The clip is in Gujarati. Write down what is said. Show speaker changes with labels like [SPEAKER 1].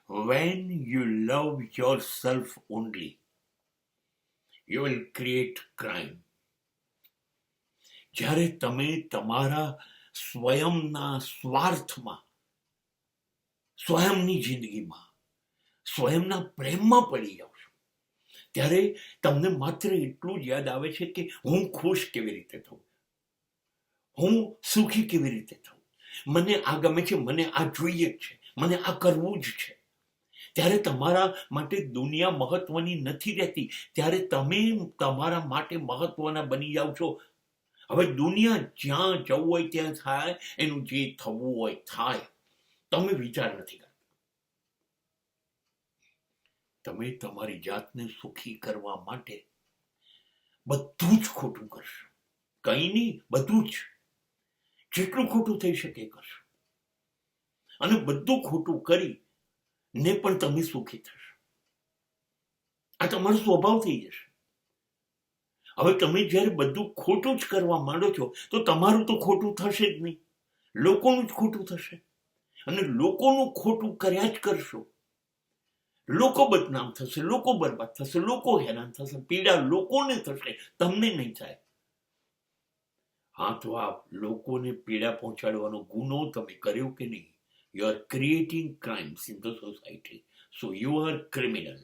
[SPEAKER 1] when you love yourself only, you will create crime. જ્યારે તમે તમારા સ્વયંના સ્વાર્થમાં, સ્વયંની જિંદગીમાં, સ્વયંના પ્રેમમાં પડી જાઓ છો, ત્યારે તમને માત્ર એટલું જ યાદ આવે છે કે હું ખુશ કેવી રીતે થઉં, હું સુખી કેવી રીતે થઉં, મને આ ગમે છે, મને આ જોઈએ છે, મને આ કરવું જ છે. ત્યારે તમારા માટે દુનિયા મહત્વની નથી રહેતી, ત્યારે તમે તમારા માટે મહત્વના બની જાઓ છો. હવે દુનિયા જ્યાં જવું હોય ત્યાં થાય, એનું જે થવું હોય થાય, તમે વિચાર નથી કરતા. તમે તમારી જાતને સુખી કરવા માટે બધું જ ખોટું કરશો. કંઈ નહીં, બધું જ, જેટલું ખોટું થઈ શકે કરશો. અને બધું ખોટું કરી ને પણ તમે સુખી થશો. આ તમારો સ્વભાવ થઈ જશે. હવે તમે જ્યારે બધું ખોટું જ કરવા માંડો છો, તો તમારું તો ખોટું થશે જ નહીં, લોકોનું જ ખોટું થશે. અને લોકોનું ખોટું કર્યા જ કરશો. લોકો બદનામ થશે, લોકો બરબાદ થશે, લોકો હેરાન થશે, પીડા લોકોને થશે, તમને નહીં થાય. હા, તો આ લોકોને પીડા પહોંચાડવાનો ગુનો તમે કર્યો કે નહીં? You are creating crimes in the society, so you are criminal.